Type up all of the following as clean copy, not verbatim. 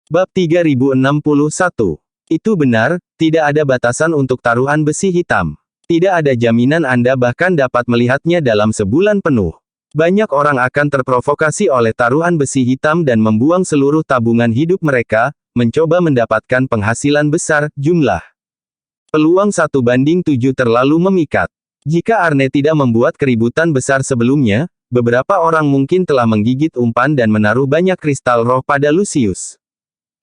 Bab 3061. Itu benar, tidak ada batasan untuk taruhan besi hitam. Tidak ada jaminan Anda bahkan dapat melihatnya dalam sebulan penuh. Banyak orang akan terprovokasi oleh taruhan besi hitam dan membuang seluruh tabungan hidup mereka, mencoba mendapatkan penghasilan besar, jumlah. Peluang 1:7 terlalu memikat. Jika Arne tidak membuat keributan besar sebelumnya, beberapa orang mungkin telah menggigit umpan dan menaruh banyak kristal roh pada Lucius.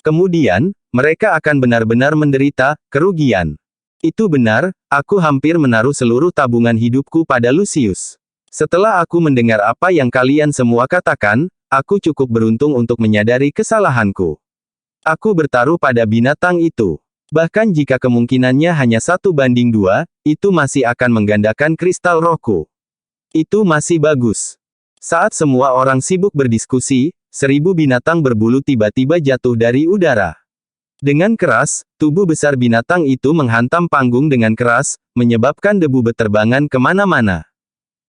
Kemudian, mereka akan benar-benar menderita kerugian. Itu benar, aku hampir menaruh seluruh tabungan hidupku pada Lucius. Setelah aku mendengar apa yang kalian semua katakan, aku cukup beruntung untuk menyadari kesalahanku. Aku bertaruh pada binatang itu. Bahkan jika kemungkinannya hanya 1:2, itu masih akan menggandakan kristal rohku. Itu masih bagus. Saat semua orang sibuk berdiskusi, 1000 binatang berbulu tiba-tiba jatuh dari udara. Dengan keras, tubuh besar binatang itu menghantam panggung dengan keras, menyebabkan debu beterbangan kemana-mana.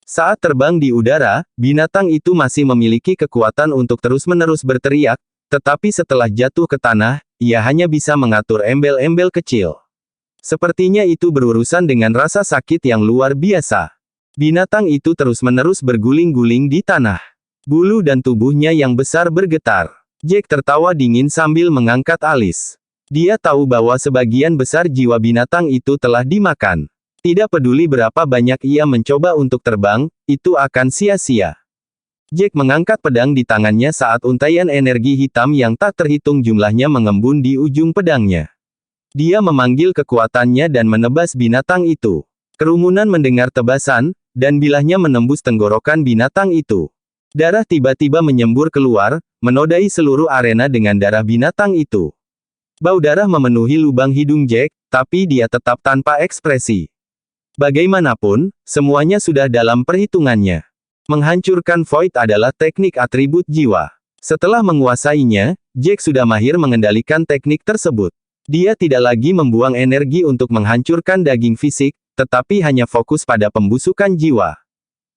Saat terbang di udara, binatang itu masih memiliki kekuatan untuk terus-menerus berteriak, tetapi setelah jatuh ke tanah, ia hanya bisa mengatur embel-embel kecil. Sepertinya itu berurusan dengan rasa sakit yang luar biasa. Binatang itu terus-menerus berguling-guling di tanah. Bulu dan tubuhnya yang besar bergetar. Jack tertawa dingin sambil mengangkat alis. Dia tahu bahwa sebagian besar jiwa binatang itu telah dimakan. Tidak peduli berapa banyak ia mencoba untuk terbang, itu akan sia-sia. Jack mengangkat pedang di tangannya saat untaian energi hitam yang tak terhitung jumlahnya mengembun di ujung pedangnya. Dia memanggil kekuatannya dan menebas binatang itu. Kerumunan mendengar tebasan, dan bilahnya menembus tenggorokan binatang itu. Darah tiba-tiba menyembur keluar, menodai seluruh arena dengan darah binatang itu. Bau darah memenuhi lubang hidung Jack, tapi dia tetap tanpa ekspresi. Bagaimanapun, semuanya sudah dalam perhitungannya. Menghancurkan Void adalah teknik atribut jiwa. Setelah menguasainya, Jack sudah mahir mengendalikan teknik tersebut. Dia tidak lagi membuang energi untuk menghancurkan daging fisik, tetapi hanya fokus pada pembusukan jiwa.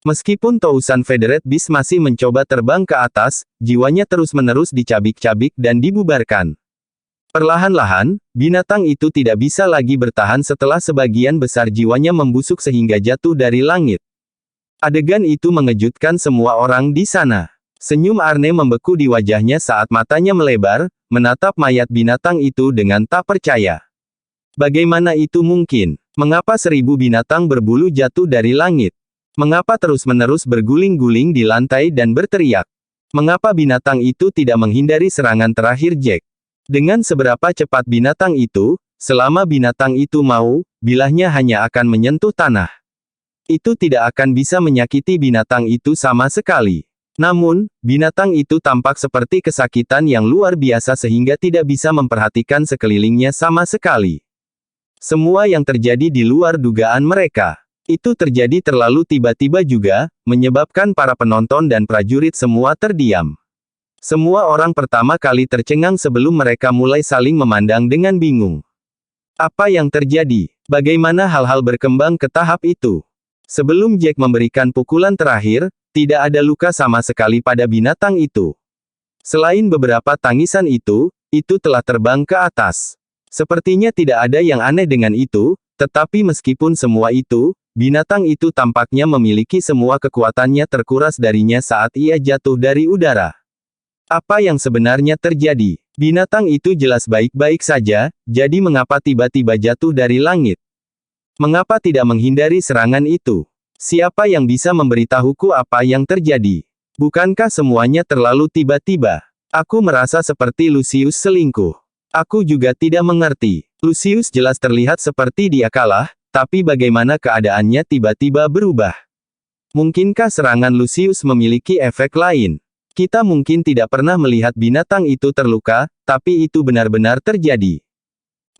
Meskipun Tousan Federate Beast masih mencoba terbang ke atas, jiwanya terus-menerus dicabik-cabik dan dibubarkan. Perlahan-lahan, binatang itu tidak bisa lagi bertahan setelah sebagian besar jiwanya membusuk sehingga jatuh dari langit. Adegan itu mengejutkan semua orang di sana. Senyum Arne membeku di wajahnya saat matanya melebar, menatap mayat binatang itu dengan tak percaya. Bagaimana itu mungkin? Mengapa 1000 binatang berbulu jatuh dari langit? Mengapa terus-menerus berguling-guling di lantai dan berteriak? Mengapa binatang itu tidak menghindari serangan terakhir Jack? Dengan seberapa cepat binatang itu, selama binatang itu mau, bilahnya hanya akan menyentuh tanah. Itu tidak akan bisa menyakiti binatang itu sama sekali. Namun, binatang itu tampak seperti kesakitan yang luar biasa sehingga tidak bisa memperhatikan sekelilingnya sama sekali. Semua yang terjadi di luar dugaan mereka. Itu terjadi terlalu tiba-tiba juga, menyebabkan para penonton dan prajurit semua terdiam. Semua orang pertama kali tercengang sebelum mereka mulai saling memandang dengan bingung. Apa yang terjadi? Bagaimana hal-hal berkembang ke tahap itu? Sebelum Jack memberikan pukulan terakhir, tidak ada luka sama sekali pada binatang itu. Selain beberapa tangisan itu telah terbang ke atas. Sepertinya tidak ada yang aneh dengan itu, tetapi meskipun semua itu, binatang itu tampaknya memiliki semua kekuatannya terkuras darinya saat ia jatuh dari udara. Apa yang sebenarnya terjadi? Binatang itu jelas baik-baik saja, jadi mengapa tiba-tiba jatuh dari langit? Mengapa tidak menghindari serangan itu? Siapa yang bisa memberitahuku apa yang terjadi? Bukankah semuanya terlalu tiba-tiba? Aku merasa seperti Lucius selingkuh. Aku juga tidak mengerti. Lucius jelas terlihat seperti dia kalah, tapi bagaimana keadaannya tiba-tiba berubah? Mungkinkah serangan Lucius memiliki efek lain? Kita mungkin tidak pernah melihat binatang itu terluka, tapi itu benar-benar terjadi.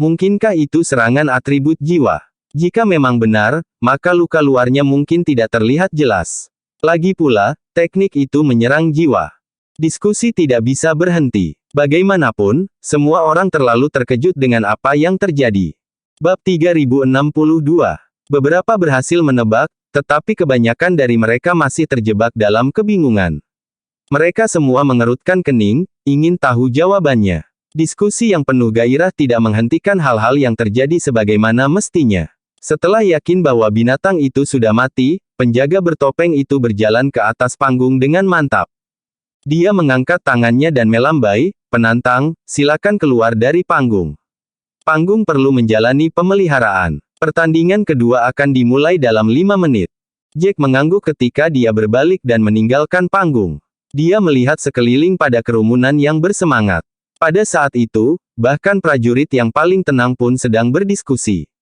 Mungkinkah itu serangan atribut jiwa? Jika memang benar, maka luka luarnya mungkin tidak terlihat jelas. Lagi pula, teknik itu menyerang jiwa. Diskusi tidak bisa berhenti. Bagaimanapun, semua orang terlalu terkejut dengan apa yang terjadi. Bab 3062. Beberapa berhasil menebak, tetapi kebanyakan dari mereka masih terjebak dalam kebingungan. Mereka semua mengerutkan kening, ingin tahu jawabannya. Diskusi yang penuh gairah tidak menghentikan hal-hal yang terjadi sebagaimana mestinya. Setelah yakin bahwa binatang itu sudah mati, penjaga bertopeng itu berjalan ke atas panggung dengan mantap. Dia mengangkat tangannya dan melambai, "Penantang, silakan keluar dari panggung. Panggung perlu menjalani pemeliharaan. Pertandingan kedua akan dimulai dalam 5 menit." Jack mengangguk ketika dia berbalik dan meninggalkan panggung. Dia melihat sekeliling pada kerumunan yang bersemangat. Pada saat itu, bahkan prajurit yang paling tenang pun sedang berdiskusi.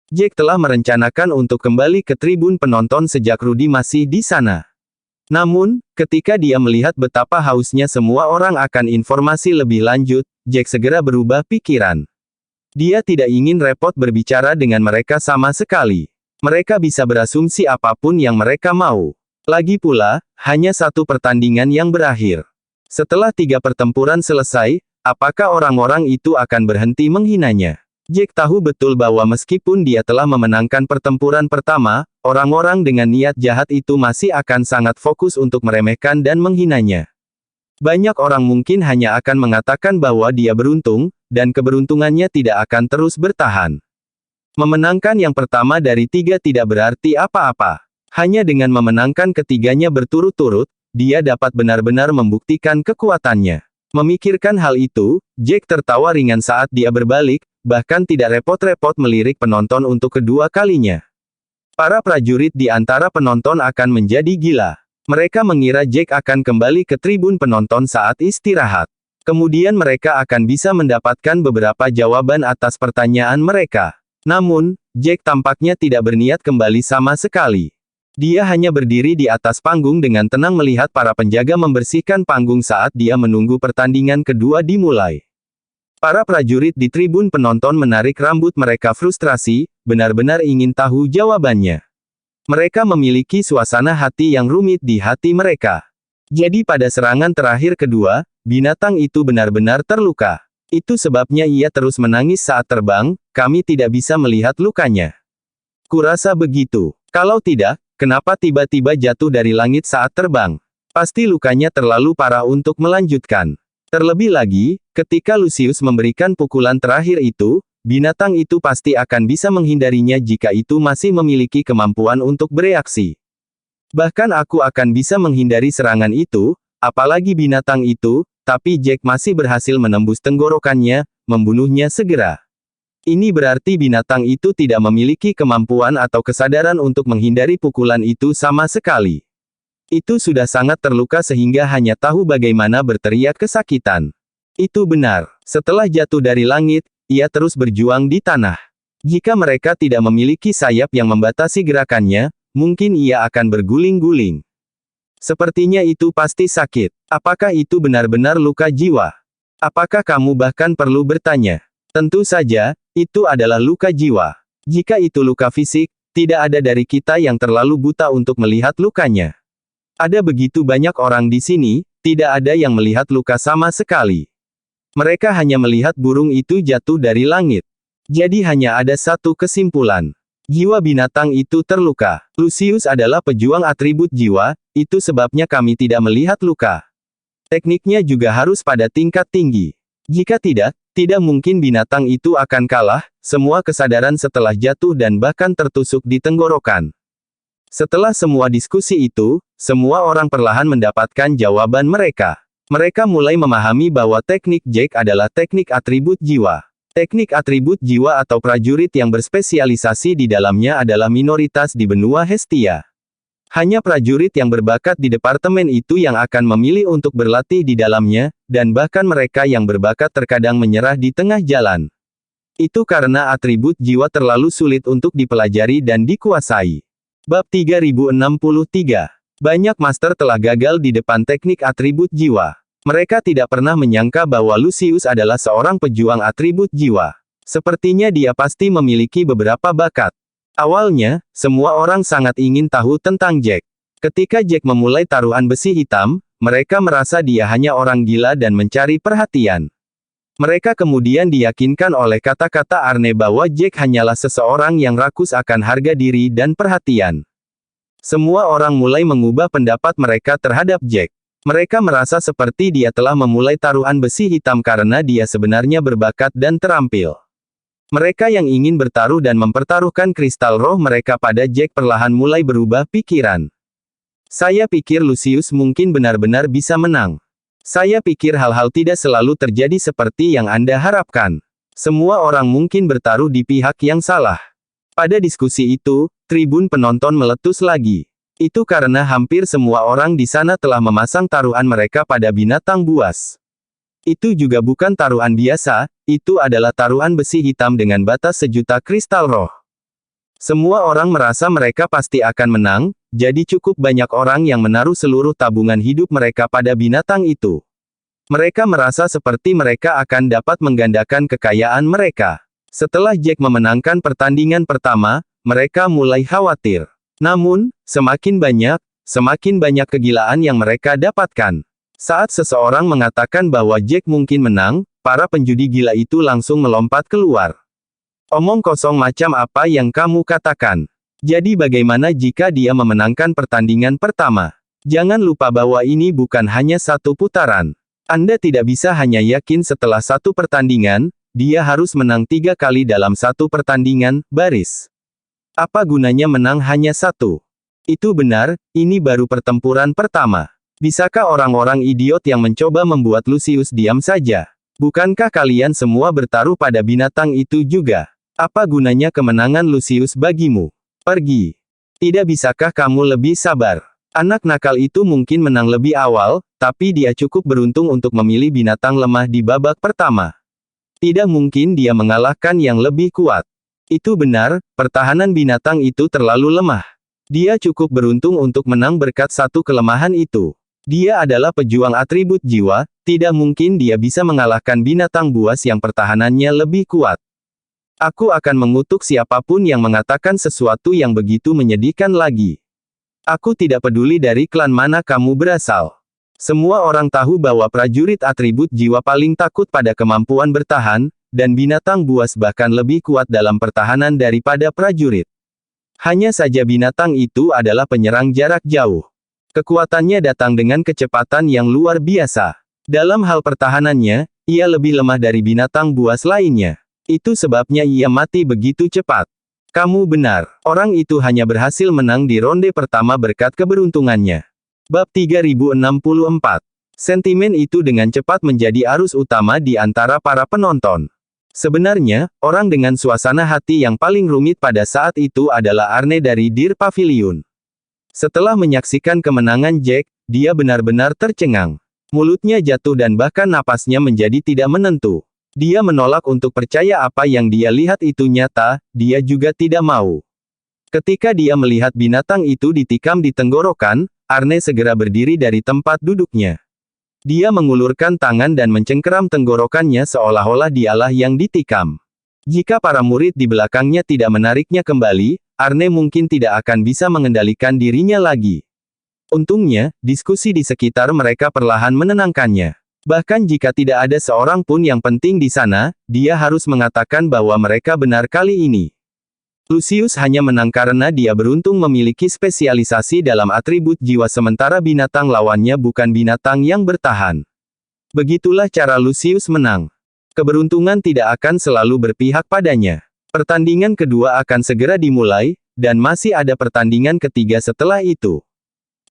Jack telah merencanakan untuk kembali ke tribun penonton sejak Rudy masih di sana. Namun, ketika dia melihat betapa hausnya semua orang akan informasi lebih lanjut, Jack segera berubah pikiran. Dia tidak ingin repot berbicara dengan mereka sama sekali. Mereka bisa berasumsi apapun yang mereka mau. Lagi pula, hanya satu pertandingan yang berakhir. Setelah 3 pertempuran selesai, apakah orang-orang itu akan berhenti menghinanya? Jack tahu betul bahwa meskipun dia telah memenangkan pertempuran pertama, orang-orang dengan niat jahat itu masih akan sangat fokus untuk meremehkan dan menghinanya. Banyak orang mungkin hanya akan mengatakan bahwa dia beruntung, dan keberuntungannya tidak akan terus bertahan. Memenangkan yang pertama dari 3 tidak berarti apa-apa. Hanya dengan memenangkan ketiganya berturut-turut, dia dapat benar-benar membuktikan kekuatannya. Memikirkan hal itu, Jack tertawa ringan saat dia berbalik, bahkan tidak repot-repot melirik penonton untuk kedua kalinya. Para prajurit di antara penonton akan menjadi gila. Mereka mengira Jack akan kembali ke tribun penonton saat istirahat. Kemudian mereka akan bisa mendapatkan beberapa jawaban atas pertanyaan mereka. Namun, Jack tampaknya tidak berniat kembali sama sekali. Dia hanya berdiri di atas panggung dengan tenang melihat para penjaga membersihkan panggung saat dia menunggu pertandingan kedua dimulai. Para prajurit di tribun penonton menarik rambut mereka frustrasi, benar-benar ingin tahu jawabannya. Mereka memiliki suasana hati yang rumit di hati mereka. Jadi pada serangan terakhir kedua, binatang itu benar-benar terluka. Itu sebabnya ia terus menangis saat terbang, kami tidak bisa melihat lukanya. Kurasa begitu. Kalau tidak, kenapa tiba-tiba jatuh dari langit saat terbang? Pasti lukanya terlalu parah untuk melanjutkan. Terlebih lagi, ketika Lucius memberikan pukulan terakhir itu, binatang itu pasti akan bisa menghindarinya jika itu masih memiliki kemampuan untuk bereaksi. Bahkan aku akan bisa menghindari serangan itu, apalagi binatang itu, tapi Jack masih berhasil menembus tenggorokannya, membunuhnya segera. Ini berarti binatang itu tidak memiliki kemampuan atau kesadaran untuk menghindari pukulan itu sama sekali. Itu sudah sangat terluka sehingga hanya tahu bagaimana berteriak kesakitan. Itu benar. Setelah jatuh dari langit, ia terus berjuang di tanah. Jika mereka tidak memiliki sayap yang membatasi gerakannya, mungkin ia akan berguling-guling. Sepertinya itu pasti sakit. Apakah itu benar-benar luka jiwa? Apakah kamu bahkan perlu bertanya? Tentu saja, itu adalah luka jiwa. Jika itu luka fisik, tidak ada dari kita yang terlalu buta untuk melihat lukanya. Ada begitu banyak orang di sini, tidak ada yang melihat luka sama sekali. Mereka hanya melihat burung itu jatuh dari langit. Jadi hanya ada satu kesimpulan. Jiwa binatang itu terluka. Lucius adalah pejuang atribut jiwa, itu sebabnya kami tidak melihat luka. Tekniknya juga harus pada tingkat tinggi. Jika tidak, tidak mungkin binatang itu akan kalah, semua kesadaran setelah jatuh dan bahkan tertusuk di tenggorokan. Setelah semua diskusi itu, semua orang perlahan mendapatkan jawaban mereka. Mereka mulai memahami bahwa teknik Jack adalah teknik atribut jiwa. Teknik atribut jiwa atau prajurit yang berspesialisasi di dalamnya adalah minoritas di benua Hestia. Hanya prajurit yang berbakat di departemen itu yang akan memilih untuk berlatih di dalamnya, dan bahkan mereka yang berbakat terkadang menyerah di tengah jalan. Itu karena atribut jiwa terlalu sulit untuk dipelajari dan dikuasai. Bab 3063. Banyak master telah gagal di depan teknik atribut jiwa. Mereka tidak pernah menyangka bahwa Lucius adalah seorang pejuang atribut jiwa. Sepertinya dia pasti memiliki beberapa bakat. Awalnya, semua orang sangat ingin tahu tentang Jack. Ketika Jack memulai taruhan besi hitam, mereka merasa dia hanya orang gila dan mencari perhatian. Mereka kemudian diyakinkan oleh kata-kata Arne bahwa Jack hanyalah seseorang yang rakus akan harga diri dan perhatian. Semua orang mulai mengubah pendapat mereka terhadap Jack. Mereka merasa seperti dia telah memulai taruhan besi hitam karena dia sebenarnya berbakat dan terampil. Mereka yang ingin bertaruh dan mempertaruhkan kristal roh mereka pada Jack perlahan mulai berubah pikiran. Saya pikir Lucius mungkin benar-benar bisa menang. Saya pikir hal-hal tidak selalu terjadi seperti yang Anda harapkan. Semua orang mungkin bertaruh di pihak yang salah. Pada diskusi itu, tribun penonton meletus lagi. Itu karena hampir semua orang di sana telah memasang taruhan mereka pada binatang buas. Itu juga bukan taruhan biasa, itu adalah taruhan besi hitam dengan batas 1.000.000 kristal roh. Semua orang merasa mereka pasti akan menang, jadi cukup banyak orang yang menaruh seluruh tabungan hidup mereka pada binatang itu. Mereka merasa seperti mereka akan dapat menggandakan kekayaan mereka. Setelah Jack memenangkan pertandingan pertama, mereka mulai khawatir. Namun, semakin banyak kegilaan yang mereka dapatkan. Saat seseorang mengatakan bahwa Jack mungkin menang, para penjudi gila itu langsung melompat keluar. Omong kosong macam apa yang kamu katakan? Jadi bagaimana jika dia memenangkan pertandingan pertama? Jangan lupa bahwa ini bukan hanya satu putaran. Anda tidak bisa hanya yakin setelah satu pertandingan, dia harus menang 3 kali dalam satu pertandingan, baris. Apa gunanya menang hanya satu? Itu benar, ini baru pertempuran pertama. Bisakah orang-orang idiot yang mencoba membuat Lucius diam saja? Bukankah kalian semua bertaruh pada binatang itu juga? Apa gunanya kemenangan Lucius bagimu? Pergi. Tidak bisakah kamu lebih sabar? Anak nakal itu mungkin menang lebih awal, tapi dia cukup beruntung untuk memilih binatang lemah di babak pertama. Tidak mungkin dia mengalahkan yang lebih kuat. Itu benar, pertahanan binatang itu terlalu lemah. Dia cukup beruntung untuk menang berkat satu kelemahan itu. Dia adalah pejuang atribut jiwa, tidak mungkin dia bisa mengalahkan binatang buas yang pertahanannya lebih kuat. Aku akan mengutuk siapapun yang mengatakan sesuatu yang begitu menyedihkan lagi. Aku tidak peduli dari klan mana kamu berasal. Semua orang tahu bahwa prajurit atribut jiwa paling takut pada kemampuan bertahan, dan binatang buas bahkan lebih kuat dalam pertahanan daripada prajurit. Hanya saja binatang itu adalah penyerang jarak jauh. Kekuatannya datang dengan kecepatan yang luar biasa. Dalam hal pertahanannya, ia lebih lemah dari binatang buas lainnya. Itu sebabnya ia mati begitu cepat. Kamu benar, orang itu hanya berhasil menang di ronde pertama berkat keberuntungannya. Bab 3064. Sentimen itu dengan cepat menjadi arus utama di antara para penonton. Sebenarnya, orang dengan suasana hati yang paling rumit pada saat itu adalah Arne dari Deer Pavilion. Setelah menyaksikan kemenangan Jack, dia benar-benar tercengang. Mulutnya jatuh dan bahkan napasnya menjadi tidak menentu. Dia menolak untuk percaya apa yang dia lihat itu nyata, dia juga tidak mau. Ketika dia melihat binatang itu ditikam di tenggorokan, Arne segera berdiri dari tempat duduknya. Dia mengulurkan tangan dan mencengkeram tenggorokannya seolah-olah dialah yang ditikam. Jika para murid di belakangnya tidak menariknya kembali, Arne mungkin tidak akan bisa mengendalikan dirinya lagi. Untungnya, diskusi di sekitar mereka perlahan menenangkannya. Bahkan jika tidak ada seorang pun yang penting di sana, dia harus mengatakan bahwa mereka benar kali ini. Lucius hanya menang karena dia beruntung memiliki spesialisasi dalam atribut jiwa sementara binatang lawannya bukan binatang yang bertahan. Begitulah cara Lucius menang. Keberuntungan tidak akan selalu berpihak padanya. Pertandingan kedua akan segera dimulai, dan masih ada pertandingan ketiga setelah itu.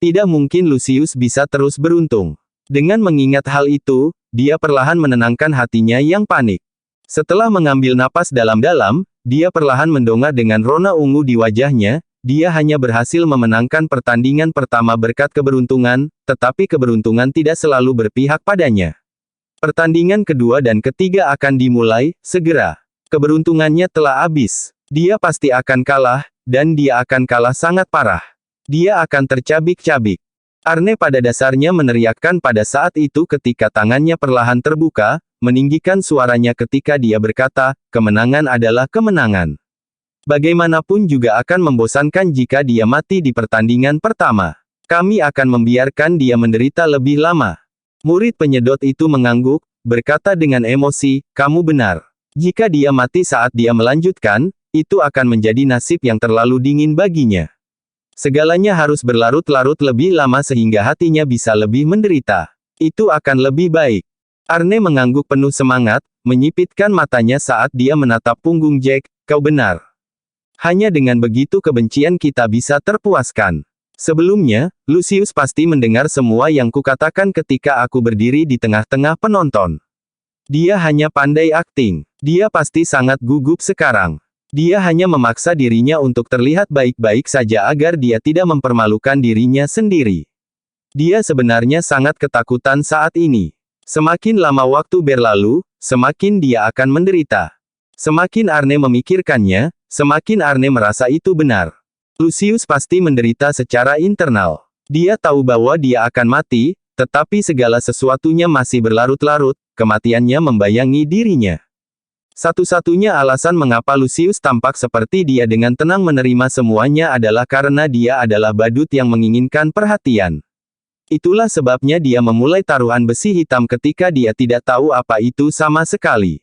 Tidak mungkin Lucius bisa terus beruntung. Dengan mengingat hal itu, dia perlahan menenangkan hatinya yang panik. Setelah mengambil napas dalam-dalam, dia perlahan mendongak dengan rona ungu di wajahnya. Dia hanya berhasil memenangkan pertandingan pertama berkat keberuntungan, tetapi keberuntungan tidak selalu berpihak padanya. Pertandingan kedua dan ketiga akan dimulai, segera. Keberuntungannya telah habis. Dia pasti akan kalah, dan dia akan kalah sangat parah. Dia akan tercabik-cabik. Arne pada dasarnya meneriakkan pada saat itu ketika tangannya perlahan terbuka, meninggikan suaranya ketika dia berkata, kemenangan adalah kemenangan. Bagaimanapun juga akan membosankan jika dia mati di pertandingan pertama. Kami akan membiarkan dia menderita lebih lama. Murid penyedot itu mengangguk, berkata dengan emosi, kamu benar. Jika dia mati saat dia melanjutkan, itu akan menjadi nasib yang terlalu dingin baginya. Segalanya harus berlarut-larut lebih lama sehingga hatinya bisa lebih menderita. Itu akan lebih baik. Arne mengangguk penuh semangat, menyipitkan matanya saat dia menatap punggung Jack. Kau benar. Hanya dengan begitu kebencian kita bisa terpuaskan. Sebelumnya, Lucius pasti mendengar semua yang kukatakan ketika aku berdiri di tengah-tengah penonton. Dia hanya pandai akting. Dia pasti sangat gugup sekarang. Dia hanya memaksa dirinya untuk terlihat baik-baik saja agar dia tidak mempermalukan dirinya sendiri. Dia sebenarnya sangat ketakutan saat ini. Semakin lama waktu berlalu, semakin dia akan menderita. Semakin Arne memikirkannya, semakin Arne merasa itu benar. Lucius pasti menderita secara internal. Dia tahu bahwa dia akan mati, tetapi segala sesuatunya masih berlarut-larut, kematiannya membayangi dirinya. Satu-satunya alasan mengapa Lucius tampak seperti dia dengan tenang menerima semuanya adalah karena dia adalah badut yang menginginkan perhatian. Itulah sebabnya dia memulai taruhan besi hitam ketika dia tidak tahu apa itu sama sekali.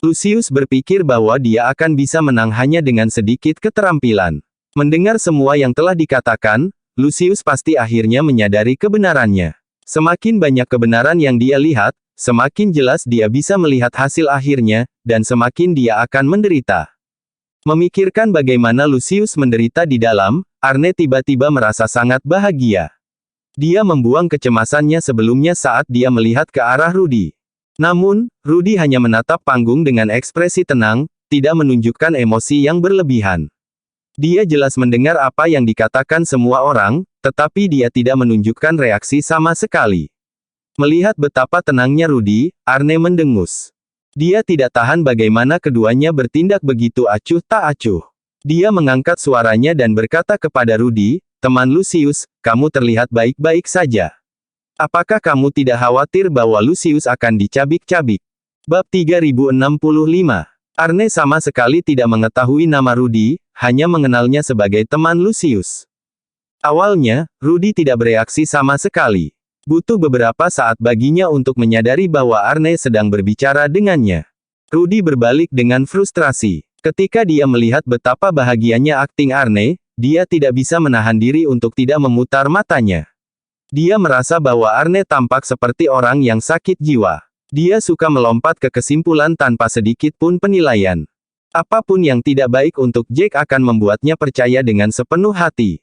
Lucius berpikir bahwa dia akan bisa menang hanya dengan sedikit keterampilan. Mendengar semua yang telah dikatakan, Lucius pasti akhirnya menyadari kebenarannya. Semakin banyak kebenaran yang dia lihat, semakin jelas dia bisa melihat hasil akhirnya, dan semakin dia akan menderita. Memikirkan bagaimana Lucius menderita di dalam, Arne tiba-tiba merasa sangat bahagia. Dia membuang kecemasannya sebelumnya saat dia melihat ke arah Rudy. Namun, Rudy hanya menatap panggung dengan ekspresi tenang, tidak menunjukkan emosi yang berlebihan. Dia jelas mendengar apa yang dikatakan semua orang, tetapi dia tidak menunjukkan reaksi sama sekali. Melihat betapa tenangnya Rudy, Arne mendengus. Dia tidak tahan bagaimana keduanya bertindak begitu acuh tak acuh. Dia mengangkat suaranya dan berkata kepada Rudy, "Teman Lucius, kamu terlihat baik-baik saja. Apakah kamu tidak khawatir bahwa Lucius akan dicabik-cabik?" Bab 3065. Arne sama sekali tidak mengetahui nama Rudy, hanya mengenalnya sebagai teman Lucius. Awalnya, Rudy tidak bereaksi sama sekali. Butuh beberapa saat baginya untuk menyadari bahwa Arne sedang berbicara dengannya. Rudy berbalik dengan frustrasi. Ketika dia melihat betapa bahagianya akting Arne, dia tidak bisa menahan diri untuk tidak memutar matanya. Dia merasa bahwa Arne tampak seperti orang yang sakit jiwa. Dia suka melompat ke kesimpulan tanpa sedikit pun penilaian. Apapun yang tidak baik untuk Jack akan membuatnya percaya dengan sepenuh hati.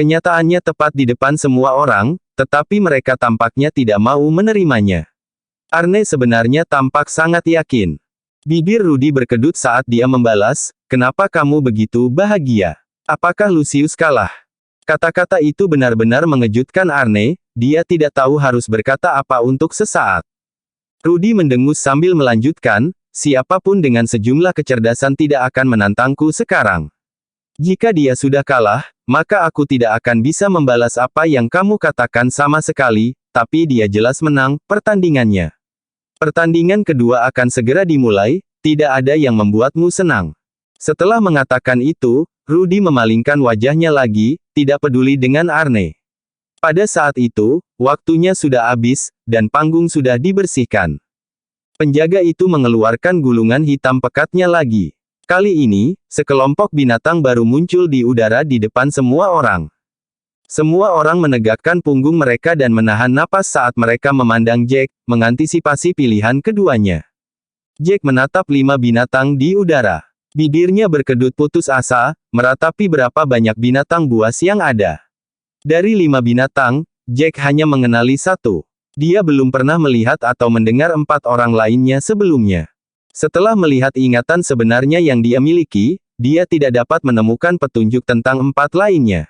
Kenyataannya tepat di depan semua orang, tetapi mereka tampaknya tidak mau menerimanya. Arne sebenarnya tampak sangat yakin. Bibir Rudy berkedut saat dia membalas, "Kenapa kamu begitu bahagia? Apakah Lucius kalah?" Kata-kata itu benar-benar mengejutkan Arne, dia tidak tahu harus berkata apa untuk sesaat. Rudy mendengus sambil melanjutkan, "Siapapun dengan sejumlah kecerdasan tidak akan menantangku sekarang. Jika dia sudah kalah, maka aku tidak akan bisa membalas apa yang kamu katakan sama sekali, tapi dia jelas menang pertandingannya. Pertandingan kedua akan segera dimulai, tidak ada yang membuatmu senang." Setelah mengatakan itu, Rudy memalingkan wajahnya lagi, tidak peduli dengan Arne. Pada saat itu, waktunya sudah habis, dan panggung sudah dibersihkan. Penjaga itu mengeluarkan gulungan hitam pekatnya lagi. Kali ini, sekelompok binatang baru muncul di udara di depan semua orang. Semua orang menegakkan punggung mereka dan menahan napas saat mereka memandang Jack, mengantisipasi pilihan keduanya. Jack menatap 5 binatang di udara. Bibirnya berkedut putus asa, meratapi berapa banyak binatang buas yang ada. Dari 5 binatang, Jack hanya mengenali 1. Dia belum pernah melihat atau mendengar 4 orang lainnya sebelumnya. Setelah melihat ingatan sebenarnya yang dia miliki, dia tidak dapat menemukan petunjuk tentang 4 lainnya.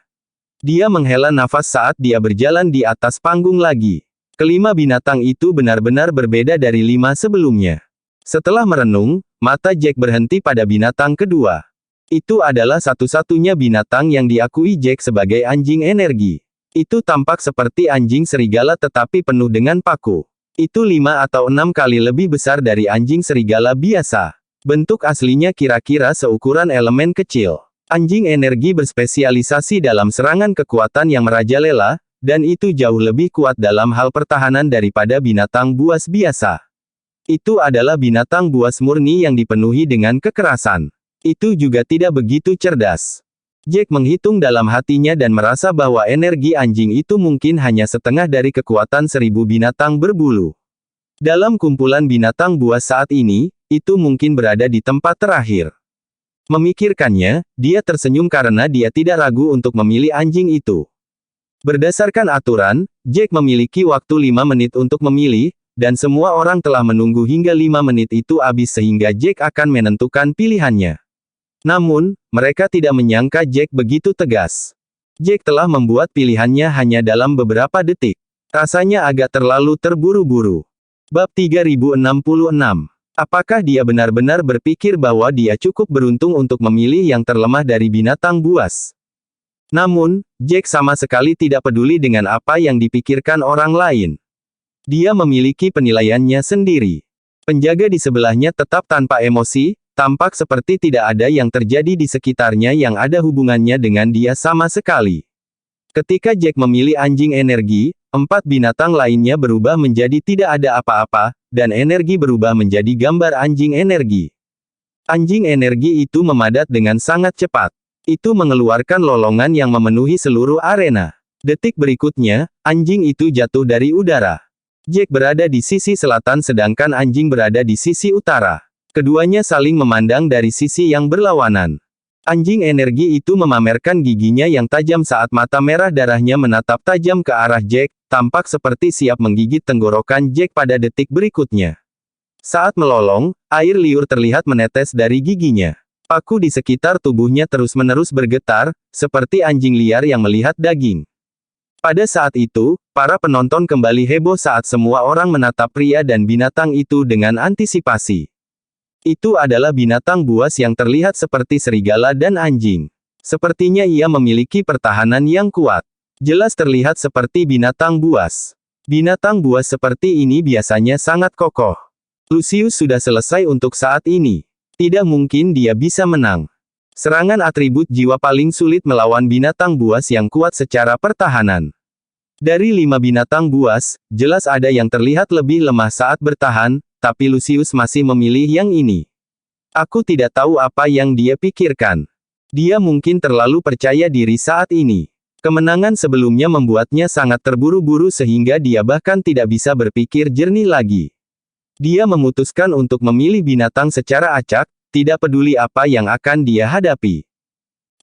Dia menghela nafas saat dia berjalan di atas panggung lagi. Kelima binatang itu benar-benar berbeda dari 5 sebelumnya. Setelah merenung, mata Jack berhenti pada binatang kedua. Itu adalah satu-satunya binatang yang diakui Jack sebagai anjing energi. Itu tampak seperti anjing serigala tetapi penuh dengan paku. Itu 5 atau 6 kali lebih besar dari anjing serigala biasa. Bentuk aslinya kira-kira seukuran elemen kecil. Anjing energi berspesialisasi dalam serangan kekuatan yang merajalela, dan itu jauh lebih kuat dalam hal pertahanan daripada binatang buas biasa. Itu adalah binatang buas murni yang dipenuhi dengan kekerasan. Itu juga tidak begitu cerdas. Jack menghitung dalam hatinya dan merasa bahwa energi anjing itu mungkin hanya setengah dari kekuatan 1000 binatang berbulu. Dalam kumpulan binatang buas saat ini, itu mungkin berada di tempat terakhir. Memikirkannya, dia tersenyum karena dia tidak ragu untuk memilih anjing itu. Berdasarkan aturan, Jack memiliki waktu 5 menit untuk memilih, dan semua orang telah menunggu hingga 5 menit itu habis sehingga Jack akan menentukan pilihannya. Namun, mereka tidak menyangka Jack begitu tegas. Jack telah membuat pilihannya hanya dalam beberapa detik. Rasanya agak terlalu terburu-buru. Bab 3066. Apakah dia benar-benar berpikir bahwa dia cukup beruntung untuk memilih yang terlemah dari binatang buas? Namun, Jack sama sekali tidak peduli dengan apa yang dipikirkan orang lain. Dia memiliki penilaiannya sendiri. Penjaga di sebelahnya tetap tanpa emosi, tampak seperti tidak ada yang terjadi di sekitarnya yang ada hubungannya dengan dia sama sekali. Ketika Jack memilih anjing energi, 4 binatang lainnya berubah menjadi tidak ada apa-apa, dan energi berubah menjadi gambar anjing energi. Anjing energi itu memadat dengan sangat cepat. Itu mengeluarkan lolongan yang memenuhi seluruh arena. Detik berikutnya, anjing itu jatuh dari udara. Jack berada di sisi selatan sedangkan anjing berada di sisi utara. Keduanya saling memandang dari sisi yang berlawanan. Anjing energi itu memamerkan giginya yang tajam saat mata merah darahnya menatap tajam ke arah Jack, tampak seperti siap menggigit tenggorokan Jack pada detik berikutnya. Saat melolong, air liur terlihat menetes dari giginya. Paku di sekitar tubuhnya terus-menerus bergetar, seperti anjing liar yang melihat daging. Pada saat itu, para penonton kembali heboh saat semua orang menatap pria dan binatang itu dengan antisipasi. Itu adalah binatang buas yang terlihat seperti serigala dan anjing. Sepertinya ia memiliki pertahanan yang kuat. Jelas terlihat seperti binatang buas. Binatang buas seperti ini biasanya sangat kokoh. Lucius sudah selesai untuk saat ini. Tidak mungkin dia bisa menang. Serangan atribut jiwa paling sulit melawan binatang buas yang kuat secara pertahanan. Dari 5 binatang buas, jelas ada yang terlihat lebih lemah saat bertahan, tapi Lucius masih memilih yang ini. Aku tidak tahu apa yang dia pikirkan. Dia mungkin terlalu percaya diri saat ini. Kemenangan sebelumnya membuatnya sangat terburu-buru sehingga dia bahkan tidak bisa berpikir jernih lagi. Dia memutuskan untuk memilih binatang secara acak, tidak peduli apa yang akan dia hadapi.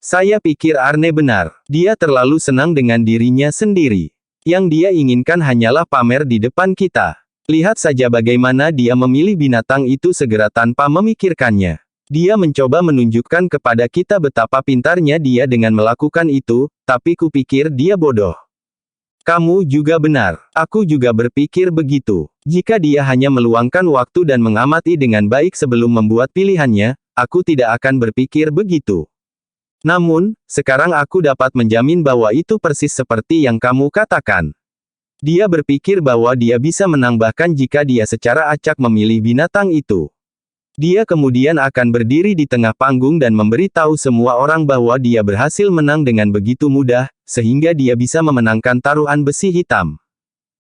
Saya pikir Arne benar. Dia terlalu senang dengan dirinya sendiri. Yang dia inginkan hanyalah pamer di depan kita. Lihat saja bagaimana dia memilih binatang itu segera tanpa memikirkannya. Dia mencoba menunjukkan kepada kita betapa pintarnya dia dengan melakukan itu, tapi kupikir dia bodoh. Kamu juga benar. Aku juga berpikir begitu. Jika dia hanya meluangkan waktu dan mengamati dengan baik sebelum membuat pilihannya, aku tidak akan berpikir begitu. Namun, sekarang aku dapat menjamin bahwa itu persis seperti yang kamu katakan. Dia berpikir bahwa dia bisa menang bahkan jika dia secara acak memilih binatang itu. Dia kemudian akan berdiri di tengah panggung dan memberitahu semua orang bahwa dia berhasil menang dengan begitu mudah, sehingga dia bisa memenangkan taruhan besi hitam.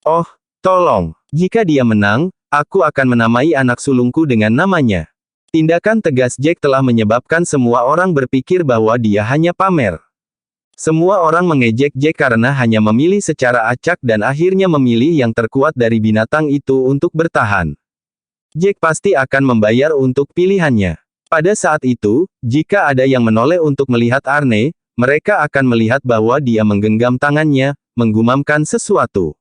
Oh, tolong. Jika dia menang, aku akan menamai anak sulungku dengan namanya. Tindakan tegas Jack telah menyebabkan semua orang berpikir bahwa dia hanya pamer. Semua orang mengejek Jack karena hanya memilih secara acak dan akhirnya memilih yang terkuat dari binatang itu untuk bertahan. Jack pasti akan membayar untuk pilihannya. Pada saat itu, jika ada yang menoleh untuk melihat Arne, mereka akan melihat bahwa dia menggenggam tangannya, menggumamkan sesuatu.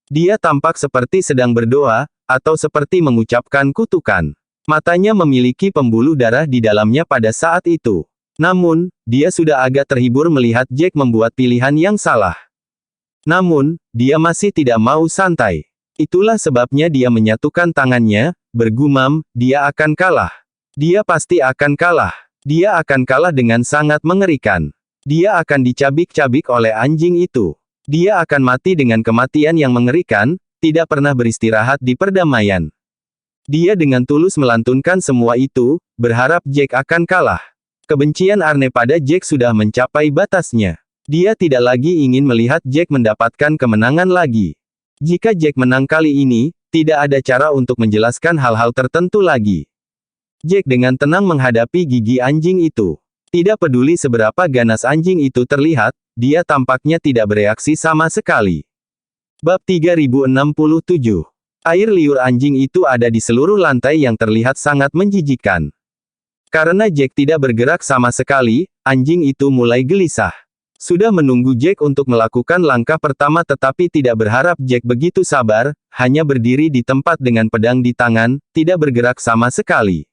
Dia tampak seperti sedang berdoa, atau seperti mengucapkan kutukan. Matanya memiliki pembuluh darah di dalamnya pada saat itu. Namun, dia sudah agak terhibur melihat Jack membuat pilihan yang salah. Namun, dia masih tidak mau santai. Itulah sebabnya dia menyatukan tangannya, bergumam, dia akan kalah. Dia pasti akan kalah. Dia akan kalah dengan sangat mengerikan. Dia akan dicabik-cabik oleh anjing itu. Dia akan mati dengan kematian yang mengerikan, tidak pernah beristirahat di perdamaian. Dia dengan tulus melantunkan semua itu, berharap Jack akan kalah. Kebencian Arne pada Jack sudah mencapai batasnya. Dia tidak lagi ingin melihat Jack mendapatkan kemenangan lagi. Jika Jack menang kali ini, tidak ada cara untuk menjelaskan hal-hal tertentu lagi. Jack dengan tenang menghadapi gigi anjing itu. Tidak peduli seberapa ganas anjing itu terlihat, dia tampaknya tidak bereaksi sama sekali. Bab 3067. Air liur anjing itu ada di seluruh lantai yang terlihat sangat menjijikkan. Karena Jack tidak bergerak sama sekali, anjing itu mulai gelisah. Sudah menunggu Jack untuk melakukan langkah pertama tetapi tidak berharap Jack begitu sabar, hanya berdiri di tempat dengan pedang di tangan, tidak bergerak sama sekali.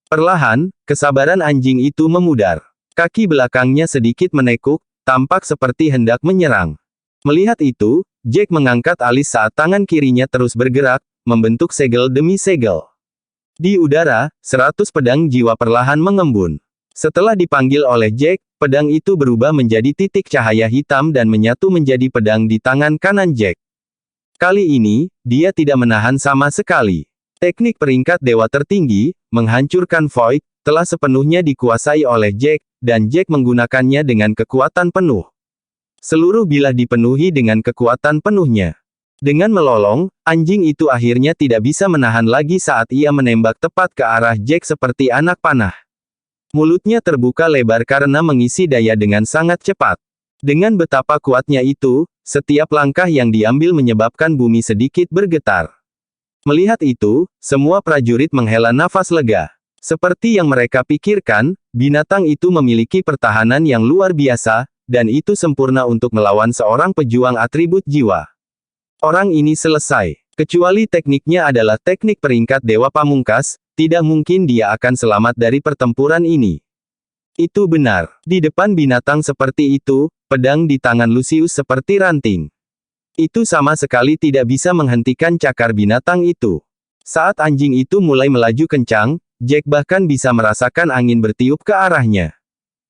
Perlahan, kesabaran anjing itu memudar. Kaki belakangnya sedikit menekuk, tampak seperti hendak menyerang. Melihat itu, Jack mengangkat alis saat tangan kirinya terus bergerak, membentuk segel demi segel. Di udara, 100 pedang jiwa perlahan mengembun. Setelah dipanggil oleh Jack, pedang itu berubah menjadi titik cahaya hitam dan menyatu menjadi pedang di tangan kanan Jack. Kali ini, dia tidak menahan sama sekali. Teknik peringkat dewa tertinggi, menghancurkan Void, telah sepenuhnya dikuasai oleh Jack, dan Jack menggunakannya dengan kekuatan penuh. Seluruh bilah dipenuhi dengan kekuatan penuhnya. Dengan melolong, anjing itu akhirnya tidak bisa menahan lagi saat ia menembak tepat ke arah Jack seperti anak panah. Mulutnya terbuka lebar karena mengisi daya dengan sangat cepat. Dengan betapa kuatnya itu, setiap langkah yang diambil menyebabkan bumi sedikit bergetar. Melihat itu, semua prajurit menghela nafas lega. Seperti yang mereka pikirkan, binatang itu memiliki pertahanan yang luar biasa, dan itu sempurna untuk melawan seorang pejuang atribut jiwa. Orang ini selesai. Kecuali tekniknya adalah teknik peringkat dewa pamungkas, tidak mungkin dia akan selamat dari pertempuran ini. Itu benar. Di depan binatang seperti itu, pedang di tangan Lucius seperti ranting. Itu sama sekali tidak bisa menghentikan cakar binatang itu. Saat anjing itu mulai melaju kencang, Jack bahkan bisa merasakan angin bertiup ke arahnya.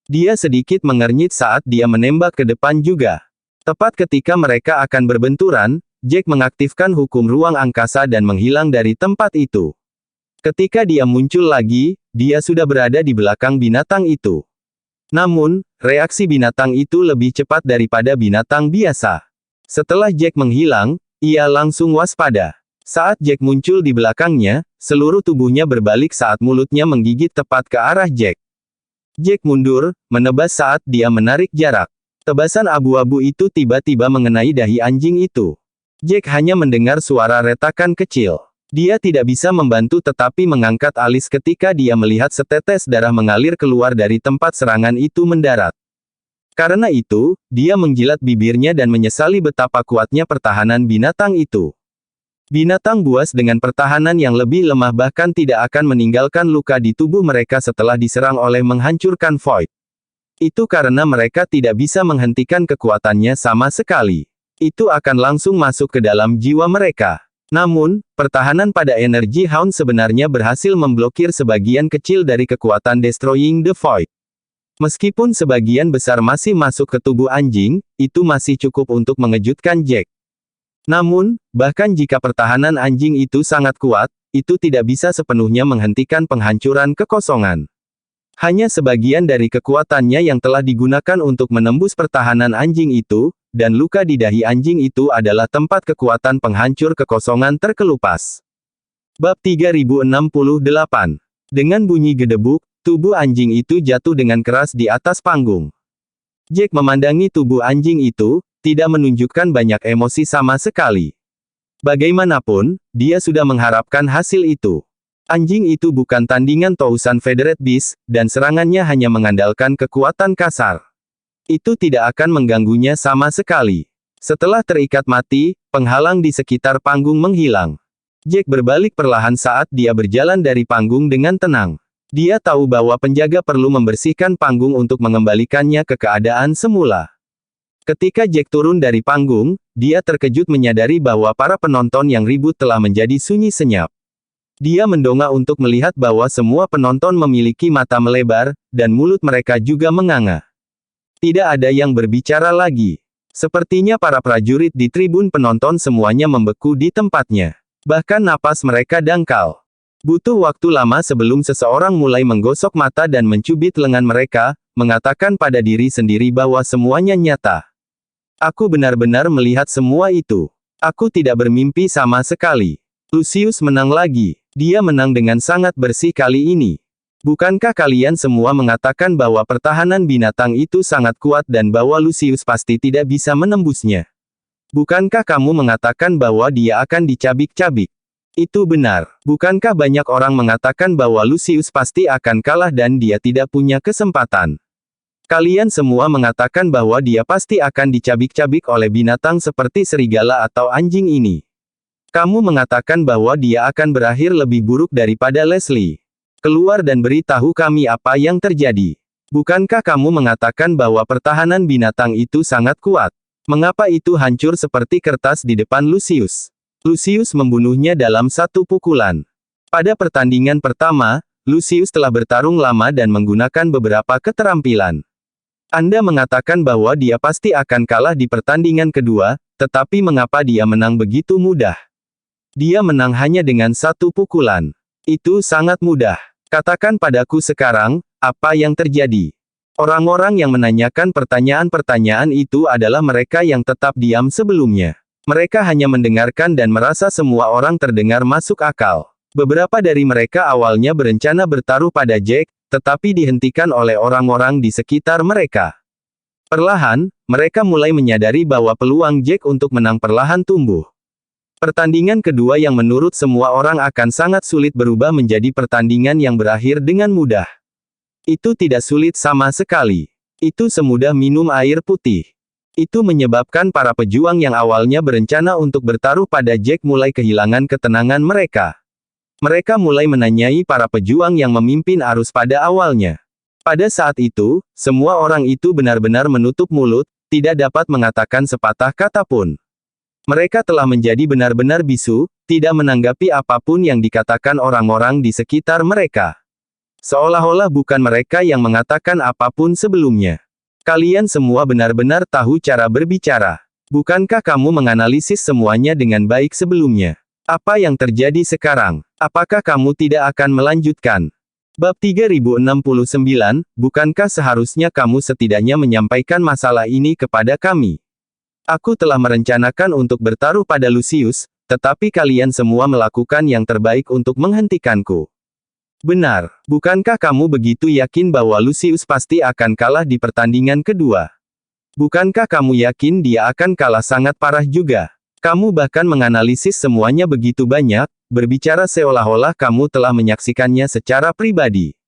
Dia sedikit mengernyit saat dia menembak ke depan juga. Tepat ketika mereka akan berbenturan, Jack mengaktifkan hukum ruang angkasa dan menghilang dari tempat itu. Ketika dia muncul lagi, dia sudah berada di belakang binatang itu. Namun, reaksi binatang itu lebih cepat daripada binatang biasa. Setelah Jack menghilang, ia langsung waspada. Saat Jack muncul di belakangnya, seluruh tubuhnya berbalik saat mulutnya menggigit tepat ke arah Jack. Jack mundur, menebas saat dia menarik jarak. Tebasan abu-abu itu tiba-tiba mengenai dahi anjing itu. Jack hanya mendengar suara retakan kecil. Dia tidak bisa membantu tetapi mengangkat alis ketika dia melihat setetes darah mengalir keluar dari tempat serangan itu mendarat. Karena itu, dia menjilat bibirnya dan menyesali betapa kuatnya pertahanan binatang itu. Binatang buas dengan pertahanan yang lebih lemah bahkan tidak akan meninggalkan luka di tubuh mereka setelah diserang oleh menghancurkan Void. Itu karena mereka tidak bisa menghentikan kekuatannya sama sekali. Itu akan langsung masuk ke dalam jiwa mereka. Namun, pertahanan pada energi Hound sebenarnya berhasil memblokir sebagian kecil dari kekuatan Destroying the Void. Meskipun sebagian besar masih masuk ke tubuh anjing, itu masih cukup untuk mengejutkan Jack. Namun, bahkan jika pertahanan anjing itu sangat kuat, itu tidak bisa sepenuhnya menghentikan penghancuran kekosongan. Hanya sebagian dari kekuatannya yang telah digunakan untuk menembus pertahanan anjing itu, dan luka di dahi anjing itu adalah tempat kekuatan penghancur kekosongan terkelupas. Bab 3068. Dengan bunyi gedebuk, tubuh anjing itu jatuh dengan keras di atas panggung. Jack memandangi tubuh anjing itu, tidak menunjukkan banyak emosi sama sekali. Bagaimanapun, dia sudah mengharapkan hasil itu. Anjing itu bukan tandingan Tousan Federate Beast, dan serangannya hanya mengandalkan kekuatan kasar. Itu tidak akan mengganggunya sama sekali. Setelah terikat mati, penghalang di sekitar panggung menghilang. Jack berbalik perlahan saat dia berjalan dari panggung dengan tenang. Dia tahu bahwa penjaga perlu membersihkan panggung untuk mengembalikannya ke keadaan semula. Ketika Jack turun dari panggung, dia terkejut menyadari bahwa para penonton yang ribut telah menjadi sunyi senyap. Dia mendongak untuk melihat bahwa semua penonton memiliki mata melebar, dan mulut mereka juga menganga. Tidak ada yang berbicara lagi. Sepertinya para prajurit di tribun penonton semuanya membeku di tempatnya. Bahkan napas mereka dangkal. Butuh waktu lama sebelum seseorang mulai menggosok mata dan mencubit lengan mereka, mengatakan pada diri sendiri bahwa semuanya nyata. Aku benar-benar melihat semua itu. Aku tidak bermimpi sama sekali. Lucius menang lagi. Dia menang dengan sangat bersih kali ini. Bukankah kalian semua mengatakan bahwa pertahanan binatang itu sangat kuat dan bahwa Lucius pasti tidak bisa menembusnya? Bukankah kamu mengatakan bahwa dia akan dicabik-cabik? Itu benar. Bukankah banyak orang mengatakan bahwa Lucius pasti akan kalah dan dia tidak punya kesempatan? Kalian semua mengatakan bahwa dia pasti akan dicabik-cabik oleh binatang seperti serigala atau anjing ini. Kamu mengatakan bahwa dia akan berakhir lebih buruk daripada Leslie. Keluar dan beritahu kami apa yang terjadi. Bukankah kamu mengatakan bahwa pertahanan binatang itu sangat kuat? Mengapa itu hancur seperti kertas di depan Lucius? Lucius membunuhnya dalam satu pukulan. Pada pertandingan pertama, Lucius telah bertarung lama dan menggunakan beberapa keterampilan. Anda mengatakan bahwa dia pasti akan kalah di pertandingan kedua, tetapi mengapa dia menang begitu mudah? Dia menang hanya dengan satu pukulan. Itu sangat mudah. Katakan padaku sekarang, apa yang terjadi? Orang-orang yang menanyakan pertanyaan-pertanyaan itu adalah mereka yang tetap diam sebelumnya. Mereka hanya mendengarkan dan merasa semua orang terdengar masuk akal. Beberapa dari mereka awalnya berencana bertaruh pada Jack, tetapi dihentikan oleh orang-orang di sekitar mereka. Perlahan, mereka mulai menyadari bahwa peluang Jack untuk menang perlahan tumbuh. Pertandingan kedua yang menurut semua orang akan sangat sulit berubah menjadi pertandingan yang berakhir dengan mudah. Itu tidak sulit sama sekali. Itu semudah minum air putih. Itu menyebabkan para pejuang yang awalnya berencana untuk bertaruh pada Jack mulai kehilangan ketenangan mereka. Mereka mulai menanyai para pejuang yang memimpin arus pada awalnya. Pada saat itu, semua orang itu benar-benar menutup mulut, tidak dapat mengatakan sepatah kata pun. Mereka telah menjadi benar-benar bisu, tidak menanggapi apapun yang dikatakan orang-orang di sekitar mereka. Seolah-olah bukan mereka yang mengatakan apapun sebelumnya. Kalian semua benar-benar tahu cara berbicara. Bukankah kamu menganalisis semuanya dengan baik sebelumnya? Apa yang terjadi sekarang? Apakah kamu tidak akan melanjutkan? Bab 3069, bukankah seharusnya kamu setidaknya menyampaikan masalah ini kepada kami? Aku telah merencanakan untuk bertaruh pada Lucius, tetapi kalian semua melakukan yang terbaik untuk menghentikanku. Benar, bukankah kamu begitu yakin bahwa Lucius pasti akan kalah di pertandingan kedua? Bukankah kamu yakin dia akan kalah sangat parah juga? Kamu bahkan menganalisis semuanya begitu banyak, berbicara seolah-olah kamu telah menyaksikannya secara pribadi.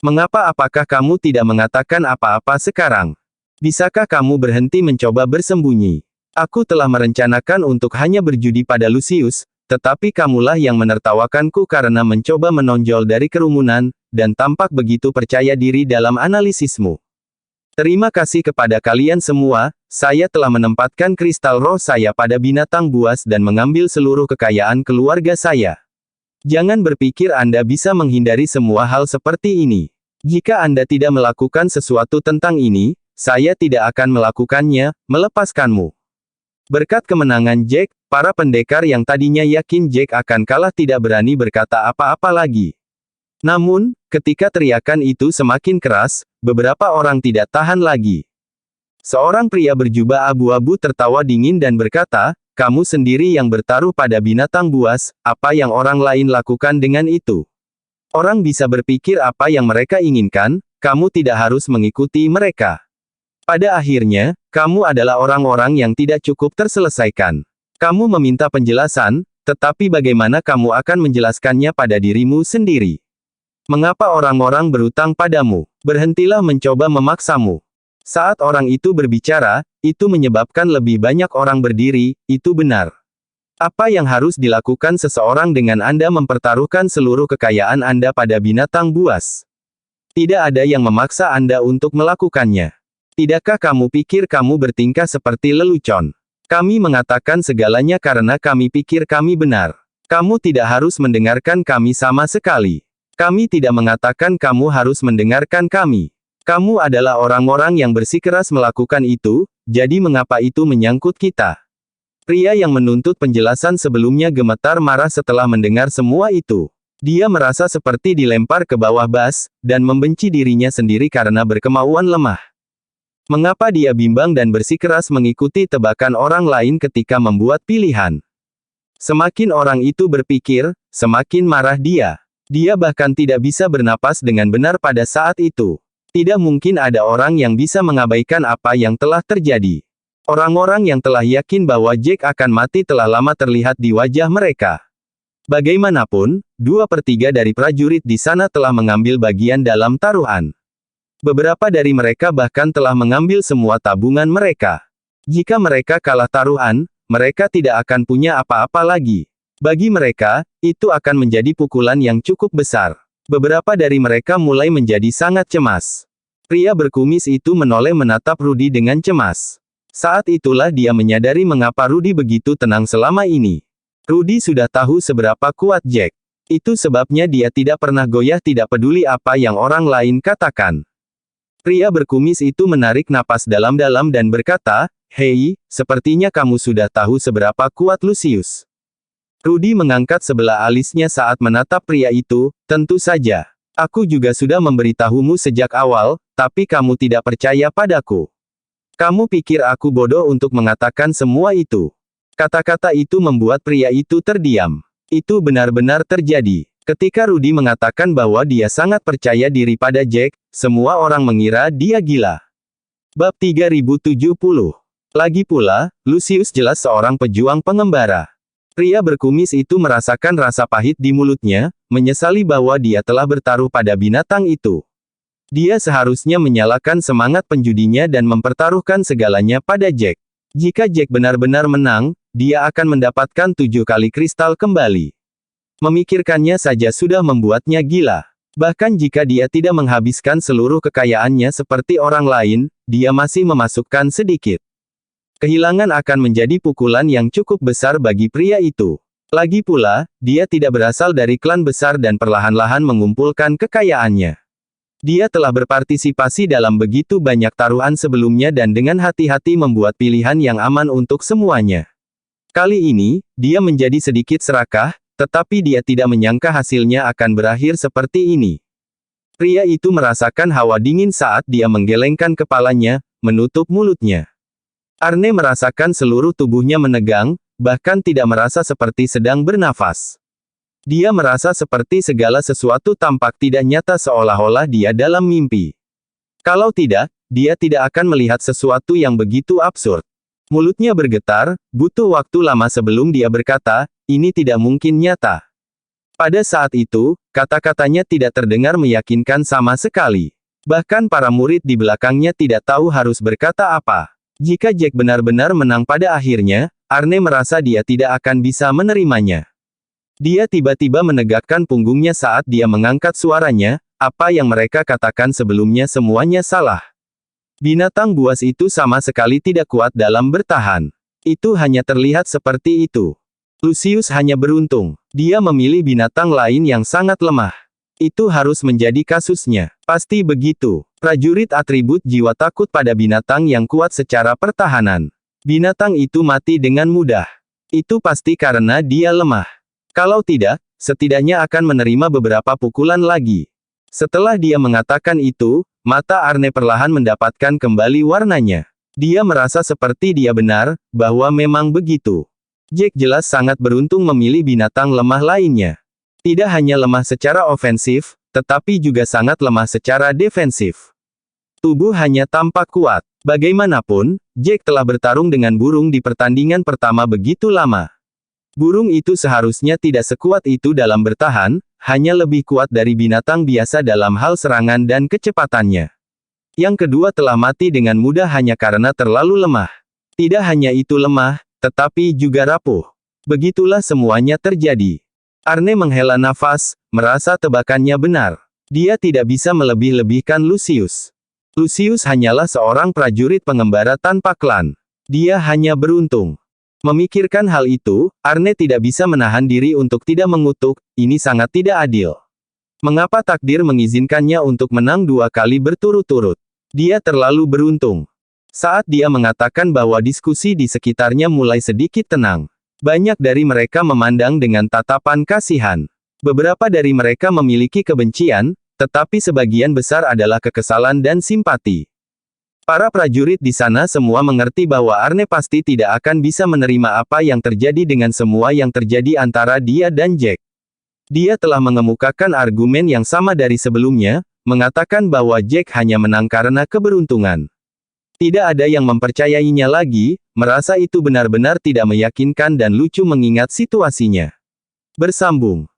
Mengapa apakah kamu tidak mengatakan apa-apa sekarang? Bisakah kamu berhenti mencoba bersembunyi? Aku telah merencanakan untuk hanya berjudi pada Lucius, tetapi kamulah yang menertawakanku karena mencoba menonjol dari kerumunan, dan tampak begitu percaya diri dalam analisismu. Terima kasih kepada kalian semua, saya telah menempatkan kristal roh saya pada binatang buas dan mengambil seluruh kekayaan keluarga saya. Jangan berpikir Anda bisa menghindari semua hal seperti ini. Jika Anda tidak melakukan sesuatu tentang ini, saya tidak akan melakukannya, melepaskanmu. Berkat kemenangan Jack, para pendekar yang tadinya yakin Jack akan kalah tidak berani berkata apa-apa lagi. Namun, ketika teriakan itu semakin keras, beberapa orang tidak tahan lagi. Seorang pria berjubah abu-abu tertawa dingin dan berkata, "Kamu sendiri yang bertaruh pada binatang buas, apa yang orang lain lakukan dengan itu? Orang bisa berpikir apa yang mereka inginkan, kamu tidak harus mengikuti mereka. Pada akhirnya, kamu adalah orang-orang yang tidak cukup terselesaikan. Kamu meminta penjelasan, tetapi bagaimana kamu akan menjelaskannya pada dirimu sendiri? Mengapa orang-orang berutang padamu? Berhentilah mencoba memaksamu." Saat orang itu berbicara, itu menyebabkan lebih banyak orang berdiri, itu benar. Apa yang harus dilakukan seseorang dengan Anda mempertaruhkan seluruh kekayaan Anda pada binatang buas? Tidak ada yang memaksa Anda untuk melakukannya. Tidakkah kamu pikir kamu bertingkah seperti lelucon? Kami mengatakan segalanya karena kami pikir kami benar. Kamu tidak harus mendengarkan kami sama sekali. Kami tidak mengatakan kamu harus mendengarkan kami. Kamu adalah orang-orang yang bersikeras melakukan itu, jadi mengapa itu menyangkut kita? Pria yang menuntut penjelasan sebelumnya gemetar marah setelah mendengar semua itu. Dia merasa seperti dilempar ke bawah bas, dan membenci dirinya sendiri karena berkemauan lemah. Mengapa dia bimbang dan bersikeras mengikuti tebakan orang lain ketika membuat pilihan? Semakin orang itu berpikir, semakin marah dia. Dia bahkan tidak bisa bernapas dengan benar pada saat itu. Tidak mungkin ada orang yang bisa mengabaikan apa yang telah terjadi. Orang-orang yang telah yakin bahwa Jack akan mati telah lama terlihat di wajah mereka. Bagaimanapun, 2/3 dari prajurit di sana telah mengambil bagian dalam taruhan. Beberapa dari mereka bahkan telah mengambil semua tabungan mereka. Jika mereka kalah taruhan, mereka tidak akan punya apa-apa lagi. Bagi mereka, itu akan menjadi pukulan yang cukup besar. Beberapa dari mereka mulai menjadi sangat cemas. Pria berkumis itu menoleh menatap Rudy dengan cemas. Saat itulah dia menyadari mengapa Rudy begitu tenang selama ini. Rudy sudah tahu seberapa kuat Jack. Itu sebabnya dia tidak pernah goyah, tidak peduli apa yang orang lain katakan. Pria berkumis itu menarik napas dalam-dalam dan berkata, "Hei, sepertinya kamu sudah tahu seberapa kuat Lucius." Rudy mengangkat sebelah alisnya saat menatap pria itu. "Tentu saja. Aku juga sudah memberitahumu sejak awal, tapi kamu tidak percaya padaku. Kamu pikir aku bodoh untuk mengatakan semua itu." Kata-kata itu membuat pria itu terdiam. Itu benar-benar terjadi. Ketika Rudy mengatakan bahwa dia sangat percaya diri pada Jack, semua orang mengira dia gila. Bab 3070. Lagi pula, Lucius jelas seorang pejuang pengembara. Pria berkumis itu merasakan rasa pahit di mulutnya, menyesali bahwa dia telah bertaruh pada binatang itu. Dia seharusnya menyalakan semangat penjudinya dan mempertaruhkan segalanya pada Jack. Jika Jack benar-benar menang, dia akan mendapatkan 7 kali kristal kembali. Memikirkannya saja sudah membuatnya gila. Bahkan jika dia tidak menghabiskan seluruh kekayaannya seperti orang lain, dia masih memasukkan sedikit. Kehilangan akan menjadi pukulan yang cukup besar bagi pria itu. Lagi pula, dia tidak berasal dari klan besar dan perlahan-lahan mengumpulkan kekayaannya. Dia telah berpartisipasi dalam begitu banyak taruhan sebelumnya dan dengan hati-hati membuat pilihan yang aman untuk semuanya. Kali ini, dia menjadi sedikit serakah, tetapi dia tidak menyangka hasilnya akan berakhir seperti ini. Pria itu merasakan hawa dingin saat dia menggelengkan kepalanya, menutup mulutnya. Arne merasakan seluruh tubuhnya menegang, bahkan tidak merasa seperti sedang bernafas. Dia merasa seperti segala sesuatu tampak tidak nyata seolah-olah dia dalam mimpi. Kalau tidak, dia tidak akan melihat sesuatu yang begitu absurd. Mulutnya bergetar, butuh waktu lama sebelum dia berkata, "Ini tidak mungkin nyata." Pada saat itu, kata-katanya tidak terdengar meyakinkan sama sekali. Bahkan para murid di belakangnya tidak tahu harus berkata apa. Jika Jack benar-benar menang pada akhirnya, Arne merasa dia tidak akan bisa menerimanya. Dia tiba-tiba menegakkan punggungnya saat dia mengangkat suaranya, "Apa yang mereka katakan sebelumnya semuanya salah. Binatang buas itu sama sekali tidak kuat dalam bertahan. Itu hanya terlihat seperti itu. Lucius hanya beruntung. Dia memilih binatang lain yang sangat lemah. Itu harus menjadi kasusnya. Pasti begitu. Prajurit atribut jiwa takut pada binatang yang kuat secara pertahanan. Binatang itu mati dengan mudah. Itu pasti karena dia lemah. Kalau tidak, setidaknya akan menerima beberapa pukulan lagi." Setelah dia mengatakan itu, mata Arne perlahan mendapatkan kembali warnanya. Dia merasa seperti dia benar, bahwa memang begitu. Jack jelas sangat beruntung memilih binatang lemah lainnya. Tidak hanya lemah secara ofensif, tetapi juga sangat lemah secara defensif. Tubuh hanya tampak kuat. Bagaimanapun, Jack telah bertarung dengan burung di pertandingan pertama begitu lama. Burung itu seharusnya tidak sekuat itu dalam bertahan, hanya lebih kuat dari binatang biasa dalam hal serangan dan kecepatannya. Yang kedua telah mati dengan mudah hanya karena terlalu lemah. Tidak hanya itu lemah, tetapi juga rapuh. Begitulah semuanya terjadi. Arne menghela nafas, merasa tebakannya benar. Dia tidak bisa melebih-lebihkan Lucius. Lucius hanyalah seorang prajurit pengembara tanpa klan. Dia hanya beruntung. Memikirkan hal itu, Arne tidak bisa menahan diri untuk tidak mengutuk, ini sangat tidak adil. Mengapa takdir mengizinkannya untuk menang 2 kali berturut-turut? Dia terlalu beruntung. Saat dia mengatakan bahwa diskusi di sekitarnya mulai sedikit tenang. Banyak dari mereka memandang dengan tatapan kasihan. Beberapa dari mereka memiliki kebencian, tetapi sebagian besar adalah kekesalan dan simpati. Para prajurit di sana semua mengerti bahwa Arne pasti tidak akan bisa menerima apa yang terjadi dengan semua yang terjadi antara dia dan Jack. Dia telah mengemukakan argumen yang sama dari sebelumnya, mengatakan bahwa Jack hanya menang karena keberuntungan. Tidak ada yang mempercayainya lagi, merasa itu benar-benar tidak meyakinkan dan lucu mengingat situasinya. Bersambung.